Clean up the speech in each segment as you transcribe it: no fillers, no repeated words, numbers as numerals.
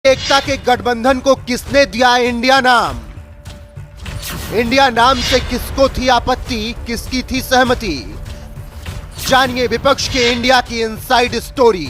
एकता के गठबंधन को किसने दिया इंडिया नाम? इंडिया नाम से किसको थी आपत्ति, किसकी थी सहमति? जानिए विपक्ष के इंडिया की इनसाइड स्टोरी।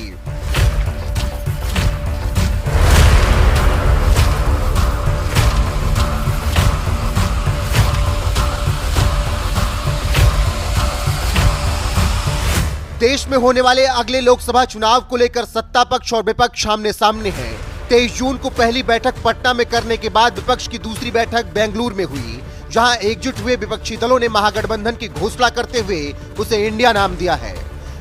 देश में होने वाले अगले लोकसभा चुनाव को लेकर सत्ता पक्ष और विपक्ष आमने सामने है। 23 जून को पहली बैठक पटना में करने के बाद विपक्ष की दूसरी बैठक बेंगलुरु में हुई, जहां एकजुट हुए विपक्षी दलों ने महागठबंधन की घोषणा करते हुए उसे इंडिया नाम दिया है।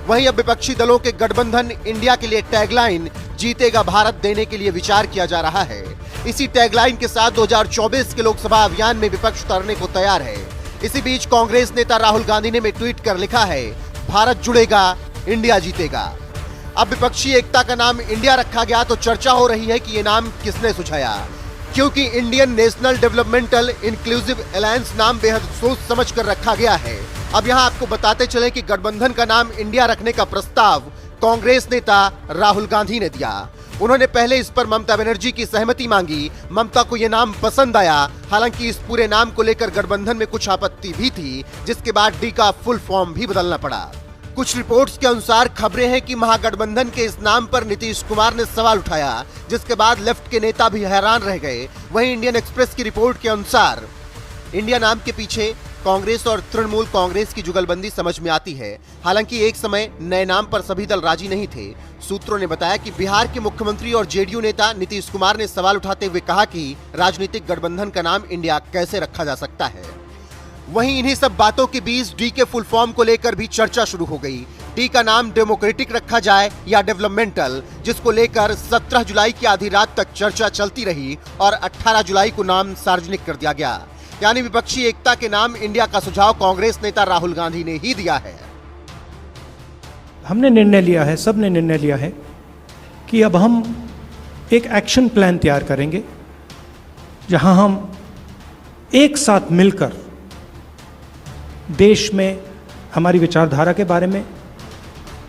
वहीं अब विपक्षी दलों के गठबंधन इंडिया के लिए टैगलाइन जीतेगा भारत देने के लिए विचार किया जा रहा है। इसी टैगलाइन के साथ 2024 के लोकसभा अभियान में विपक्ष उतरने को तैयार है। इसी बीच कांग्रेस नेता राहुल गांधी ने ट्वीट कर लिखा है, भारत जुड़ेगा, इंडिया जीतेगा। अब विपक्षी एकता का नाम इंडिया रखा गया तो चर्चा हो रही है कि ये नाम किसने सुझाया, क्योंकि Indian national developmental inclusive alliance नाम बेहद सोच समझ कर रखा गया है। अब यहाँ आपको बताते चले कि गठबंधन का नाम इंडिया रखने का प्रस्ताव कांग्रेस नेता राहुल गांधी ने दिया। उन्होंने पहले इस पर ममता बनर्जी की सहमति मांगी। ममता को यह नाम पसंद आया। हालांकि इस पूरे नाम को लेकर गठबंधन में कुछ आपत्ति भी थी, जिसके बाद डी का फुल फॉर्म भी बदलना पड़ा। कुछ रिपोर्ट्स के अनुसार खबरें हैं कि महागठबंधन के इस नाम पर नीतीश कुमार ने सवाल उठाया, जिसके बाद लेफ्ट के नेता भी हैरान रह गए। वहीं इंडियन एक्सप्रेस की रिपोर्ट के अनुसार इंडिया नाम के पीछे कांग्रेस और तृणमूल कांग्रेस की जुगलबंदी समझ में आती है। हालांकि एक समय नए नाम पर सभी दल राजी नहीं थे। सूत्रों ने बताया कि बिहार के मुख्यमंत्री और जेडीयू नेता नीतीश कुमार ने सवाल उठाते हुए कहा कि राजनीतिक गठबंधन का नाम इंडिया कैसे रखा जा सकता है। वहीं इन्हीं सब बातों के बीच डी के फुल फॉर्म को लेकर भी चर्चा शुरू हो गई। डी का नाम डेमोक्रेटिक रखा जाए या डेवलपमेंटल, जिसको लेकर 17 जुलाई की आधी रात तक चर्चा चलती रही और 18 जुलाई को नाम सार्वजनिक कर दिया गया। यानी विपक्षी एकता के नाम इंडिया का सुझाव कांग्रेस नेता राहुल गांधी ने ही दिया है। हमने निर्णय लिया है, सबने निर्णय लिया है कि अब हम एक एक्शन प्लान तैयार करेंगे, जहां हम एक साथ मिलकर देश में हमारी विचारधारा के बारे में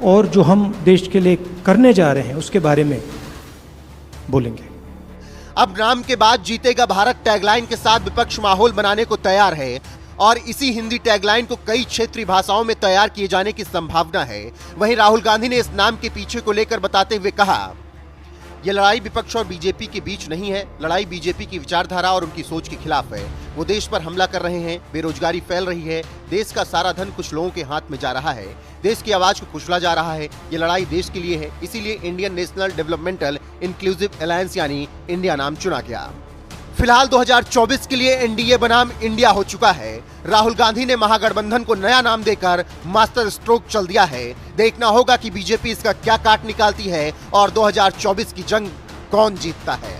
और जो हम देश के लिए करने जा रहे हैं उसके बारे में बोलेंगे। अब नाम के बाद जीतेगा भारत टैगलाइन के साथ विपक्ष माहौल बनाने को तैयार है और इसी हिंदी टैगलाइन को कई क्षेत्रीय भाषाओं में तैयार किए जाने की संभावना है। वहीं राहुल गांधी ने इस नाम के पीछे को लेकर बताते हुए कहा, यह लड़ाई विपक्ष और बीजेपी के बीच नहीं है। लड़ाई बीजेपी की विचारधारा और उनकी सोच के खिलाफ है। वो देश पर हमला कर रहे हैं, बेरोजगारी फैल रही है, देश का सारा धन कुछ लोगों के हाथ में जा रहा है, देश की आवाज को कुचला जा रहा है। ये लड़ाई देश के लिए है, इसीलिए Indian national developmental inclusive alliance यानी इंडिया नाम चुना गया। फिलहाल 2024 के लिए एनडीए बनाम इंडिया हो चुका है। राहुल गांधी ने महागठबंधन को नया नाम देकर मास्टर स्ट्रोक चल दिया है। देखना होगा कि बीजेपी इसका क्या काट निकालती है और 2024 की जंग कौन जीतता है।